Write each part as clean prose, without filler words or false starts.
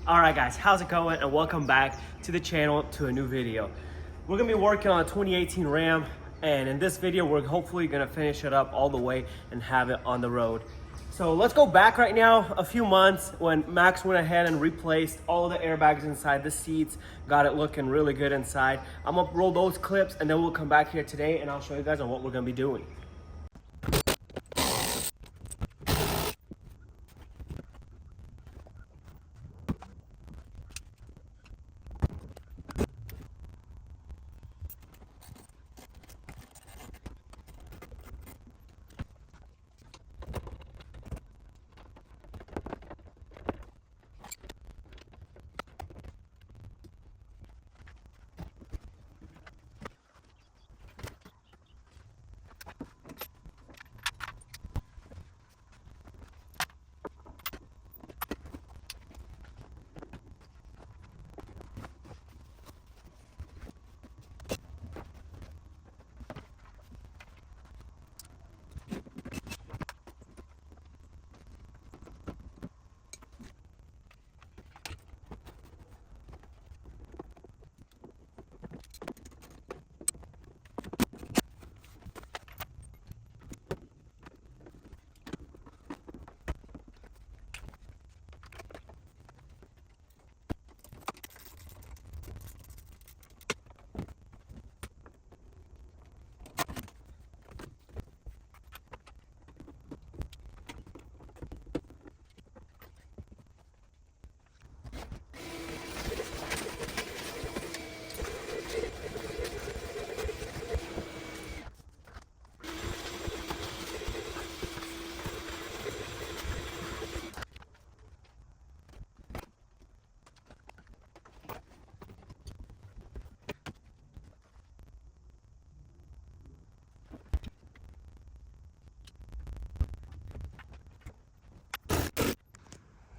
Alright guys, how's it going? And welcome back to the channel to a new video. We're gonna be working on a 2018 Ram, and in this video we're hopefully gonna finish it up all the way and have it on the road. So let's go back right now a few months when Max went ahead and replaced all of the airbags inside the seats, got it looking really good inside. I'm gonna roll those clips and then we'll come back here today and I'll show you guys on what we're gonna be doing.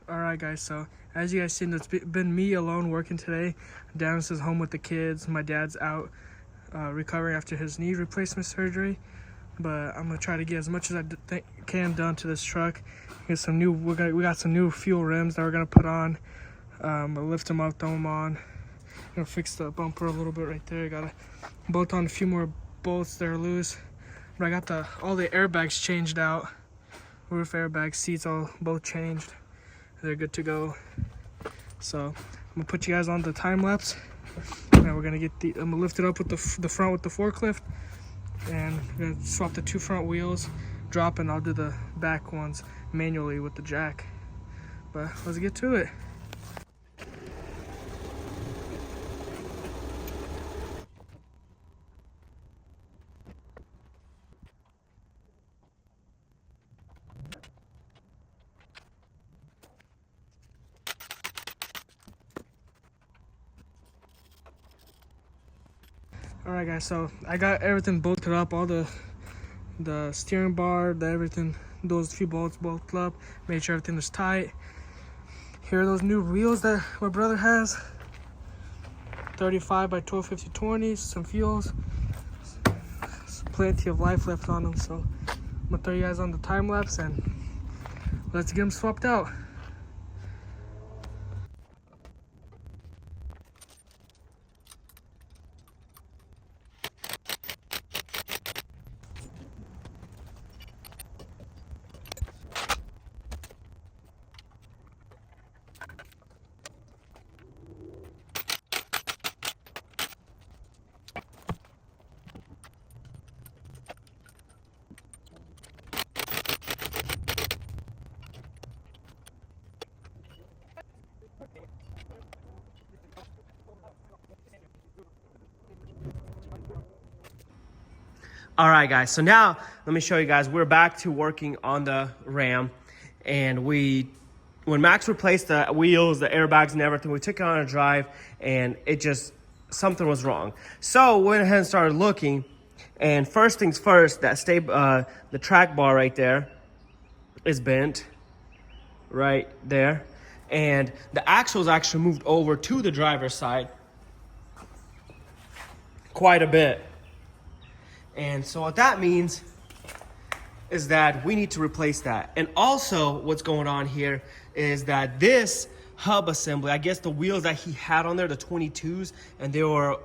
Alright guys, so as you guys seen, it's been me alone working today. Dennis is home with the kids. My dad's out recovering after his knee replacement surgery. But I'm gonna try to get as much as I can done to this truck. Get some new. We got some new fuel rims that we're gonna put on. I'll lift them up, throw them on. Gonna fix the bumper a little bit right there. Gotta bolt on a few more bolts that are loose. But I got all the airbags changed out. Roof airbags, seats all both changed. They're good to go. So I'm gonna put you guys on the time lapse. Now we're gonna I'm gonna lift it up with the front with the forklift, and we're gonna swap the two front wheels, drop, and I'll do the back ones manually with the jack. But let's get to it. Alright guys, so I got everything bolted up, all the steering bar, everything, those few bolts bolted up, made sure everything was tight. Here are those new wheels that my brother has. 35 by 12, 50, 20, some fuels. Plenty of life left on them, so I'm gonna throw you guys on the time lapse and let's get them swapped out. All right, guys, so now let me show you guys, we're back to working on the Ram, and when Max replaced the wheels, the airbags and everything, we took it on a drive and something was wrong. So we went ahead and started looking, and first things first, the track bar right there is bent right there, and the axle's actually moved over to the driver's side quite a bit. And so what that means is that we need to replace that. And also what's going on here is that this hub assembly. I guess the wheels that he had on there, the 22s, and they were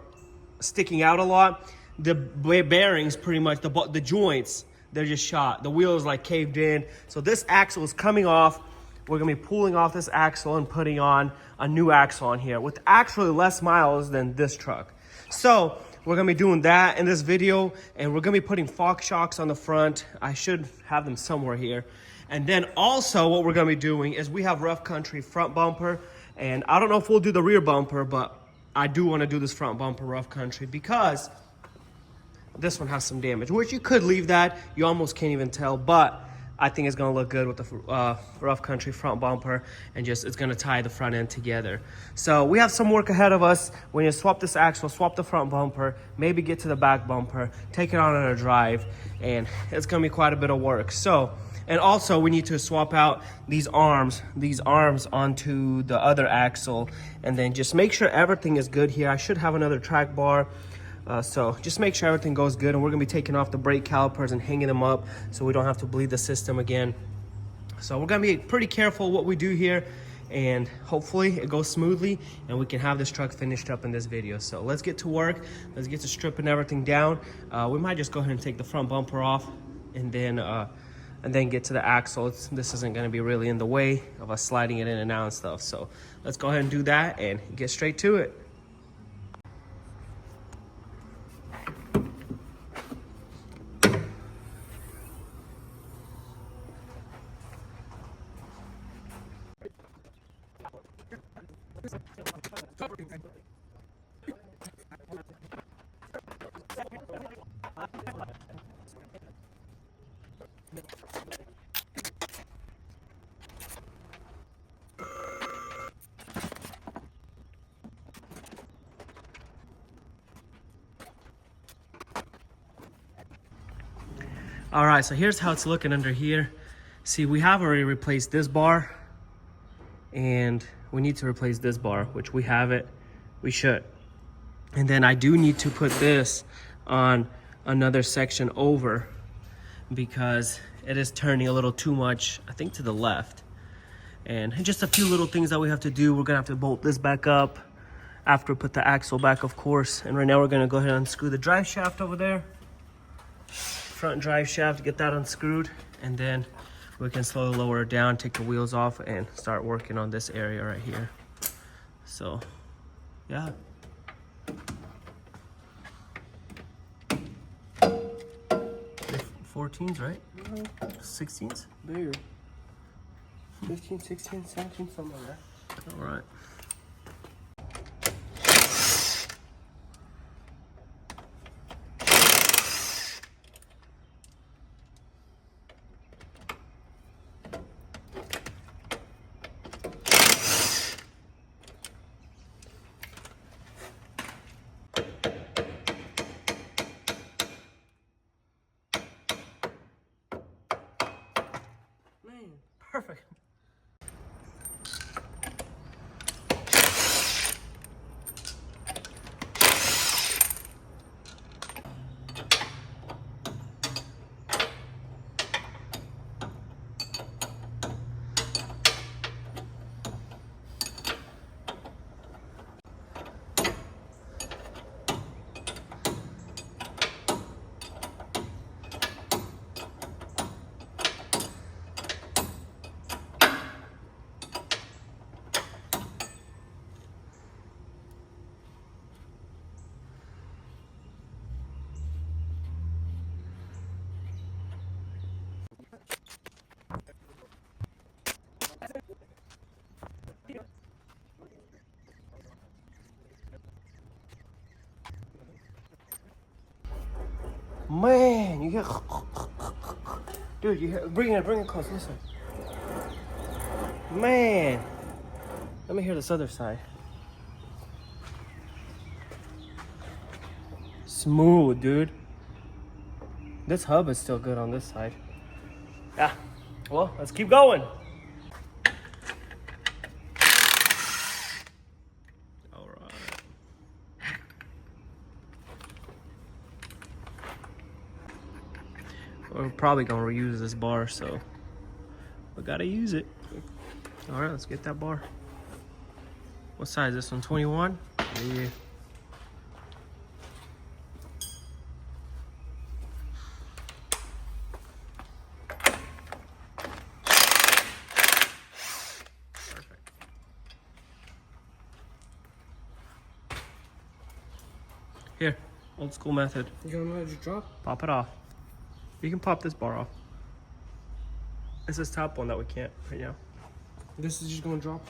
sticking out a lot. The bearings, pretty much, the joints, they're just shot. The wheel is like caved in. So this axle is coming off. We're gonna be pulling off this axle and putting on a new axle on here with actually less miles than this truck. So we're gonna be doing that in this video, and we're gonna be putting Fox shocks on the front. I should have them somewhere here. And then also what we're gonna be doing is we have rough country front bumper, and I don't know if we'll do the rear bumper, but I do wanna do this front bumper rough country because this one has some damage, which you could leave that. You almost can't even tell, but I think it's gonna look good with the rough country front bumper, and just it's gonna tie the front end together. So we have some work ahead of us. When you swap this axle, swap the front bumper, maybe get to the back bumper, take it on a drive, and it's gonna be quite a bit of work. So, and also we need to swap out these arms onto the other axle, and then just make sure everything is good here. I should have another track bar. So just make sure everything goes good, and we're gonna be taking off the brake calipers and hanging them up so we don't have to bleed the system again. So we're gonna be pretty careful what we do here, and hopefully it goes smoothly and we can have this truck finished up in this video. So let's get to work. Let's get to stripping everything down. We might just go ahead and take the front bumper off and then get to the axle. This isn't gonna be really in the way of us sliding it in and out and stuff. So let's go ahead and do that and get straight to it. All right, so here's how it's looking under here. See, we have already replaced this bar, and we need to replace this bar, which we have it. We should. And then I do need to put this on another section over because it is turning a little too much, I think, to the left. And just a few little things that we have to do. We're gonna have to bolt this back up after we put the axle back, of course. And right now we're gonna go ahead and unscrew the drive shaft over there. Front drive shaft, get that unscrewed, and then we can slowly lower it down, take the wheels off, and start working on this area right here. So, yeah. They're 14s, right? 16s? Bigger. 15, 16, 17, something like that. All right. Perfect. Man, you hear? Dude, you hear? Bring it close. Listen. Man, let me hear this other side. Smooth, dude. This hub is still good on this side. Yeah. Well, let's keep going. We're probably gonna reuse this bar, so we gotta use it. All right, let's get that bar. What size is this one? 21? Yeah. Perfect. Here, old school method. You gonna let it drop? Pop it off. You can pop this bar off. It's this top one that we can't right now. This is just gonna drop.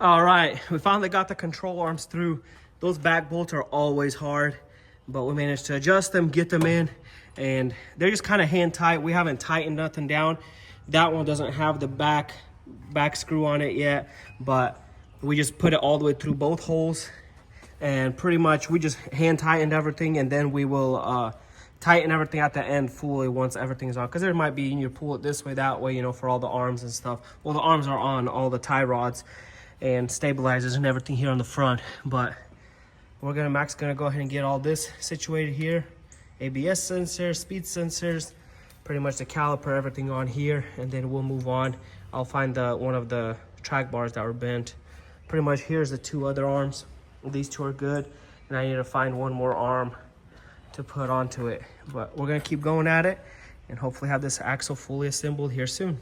All right, we finally got the control arms through. Those back bolts are always hard, but we managed to adjust them, get them in, and they're just kind of hand tight. We haven't tightened nothing down. That one doesn't have the back screw on it yet, but we just put it all the way through both holes, and pretty much we just hand tightened everything, and then we will tighten everything at the end fully once everything's on, because there might be, you pull it this way, that way, you know, for all the arms and stuff. Well, the arms are on all the tie rods and stabilizers and everything here on the front, but Mac's gonna go ahead and get all this situated here. ABS sensors, speed sensors, pretty much the caliper, everything on here, and then we'll move on. I'll find one of the track bars that were bent. Pretty much here's the two other arms. These two are good, and I need to find one more arm to put onto it. But we're gonna keep going at it and hopefully have this axle fully assembled here soon.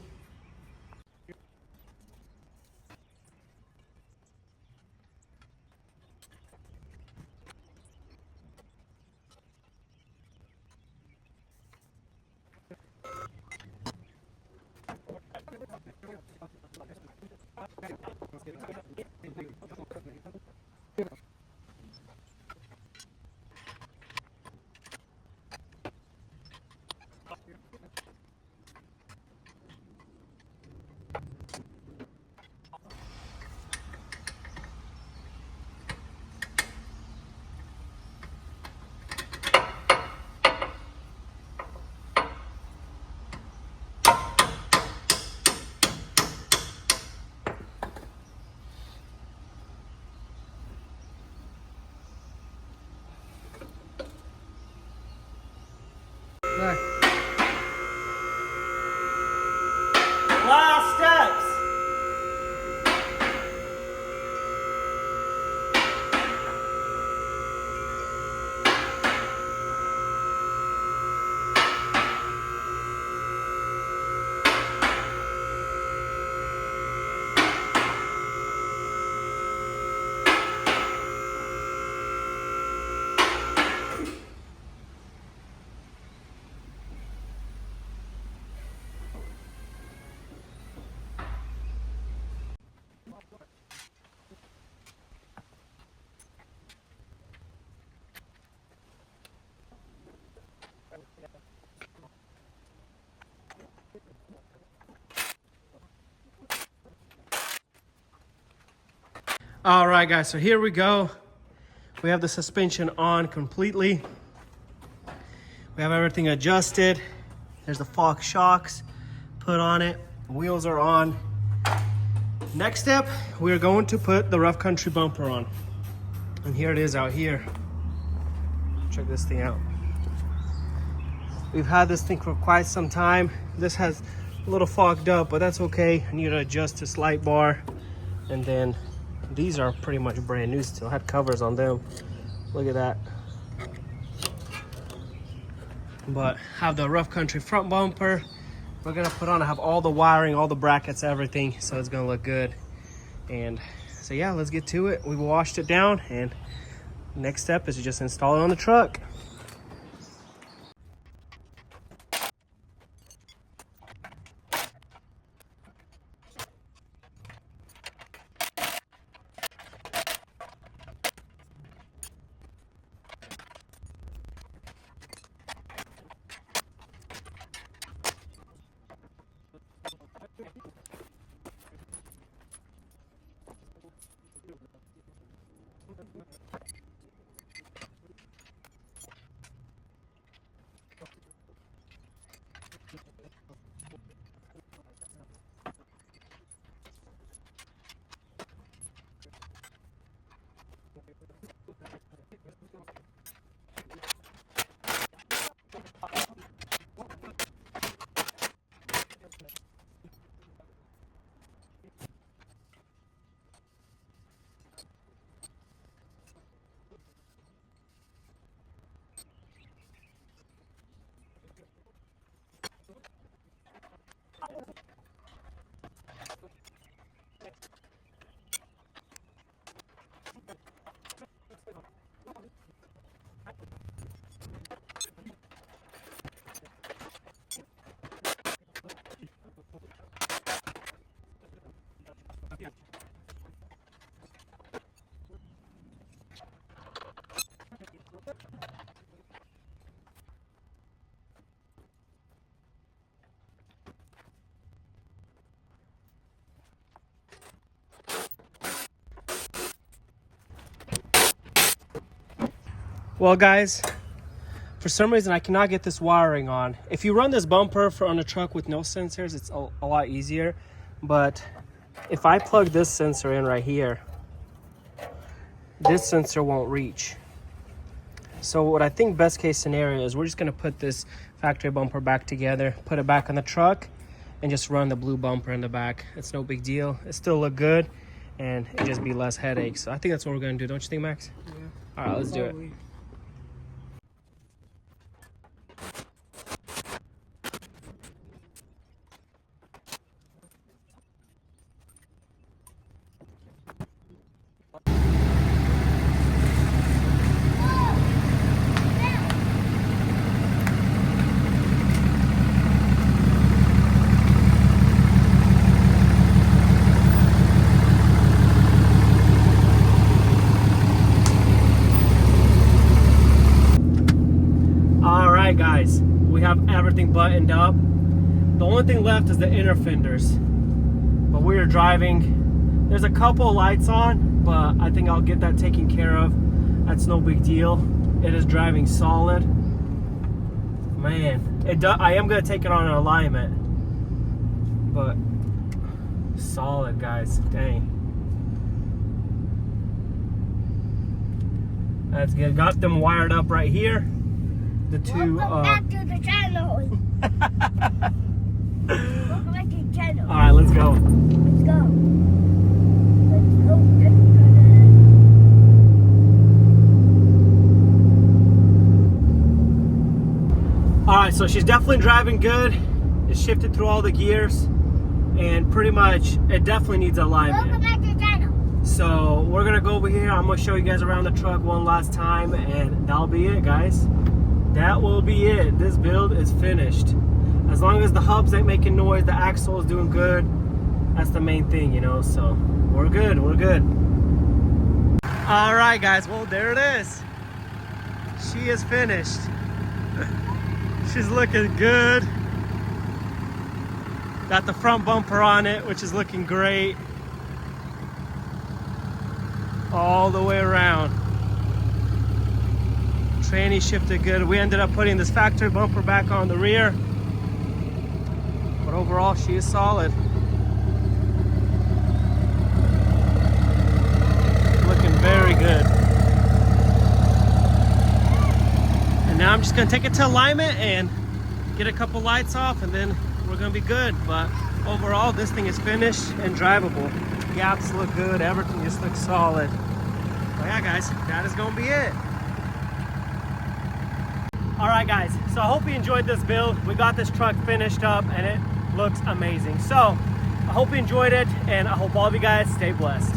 Right. Last steps. All right, guys, so here we go. We have the suspension on completely. We have everything adjusted. There's the Fox shocks put on it. Wheels are on. Next step, we're going to put the rough country bumper on. And here it is out here. Check this thing out. We've had this thing for quite some time. This has a little fogged up, but that's okay. I need to adjust this light bar. And then these are pretty much brand new still. Had covers on them. Look at that. But have the rough country front bumper. We're gonna put on, I have all the wiring, all the brackets, everything, so it's gonna look good. And so yeah, let's get to it. We washed it down, and next step is to just install it on the truck. Well guys, for some reason I cannot get this wiring on. If you run this bumper on a truck with no sensors, it's a lot easier. But if I plug this sensor in right here, this sensor won't reach. So what I think best case scenario is we're just gonna put this factory bumper back together, put it back on the truck, and just run the blue bumper in the back. It's no big deal. It still look good, and it just be less headaches. So I think that's what we're gonna do, don't you think, Max? Yeah. All right, let's do it. Guys, we have everything buttoned up. The only thing left is the inner fenders, but we are driving. There's a couple lights on, but I think I'll get that taken care of. That's no big deal. It is driving solid, man. I am going to take it on an alignment, but solid, guys. Dang, that's good. Got them wired up right here. The two. Welcome back to the channel. Welcome back to the channel. All right, let's go. Let's go. All right, so she's definitely driving good. It shifted through all the gears, and pretty much it definitely needs alignment. Welcome back to the channel. So we're gonna go over here. I'm gonna show you guys around the truck one last time, and that'll be it, guys. That will be it. This build is finished. As long as the hubs ain't making noise, the axle is doing good, that's the main thing, you know, so we're good, we're good. All right, guys, well, there it is. She is finished. She's looking good. Got the front bumper on it, which is looking great. All the way around. Tranny shifted good. We ended up putting this factory bumper back on the rear, but overall she is solid. now I'm just gonna take it to alignment and get a couple lights off, and then we're gonna be good. But overall, this thing is finished and drivable. Gaps look good, everything just looks solid. But yeah, guys, that is gonna be it. All right, guys, so I hope you enjoyed this build. We got this truck finished up and it looks amazing. So I hope you enjoyed it, and I hope all of you guys stay blessed.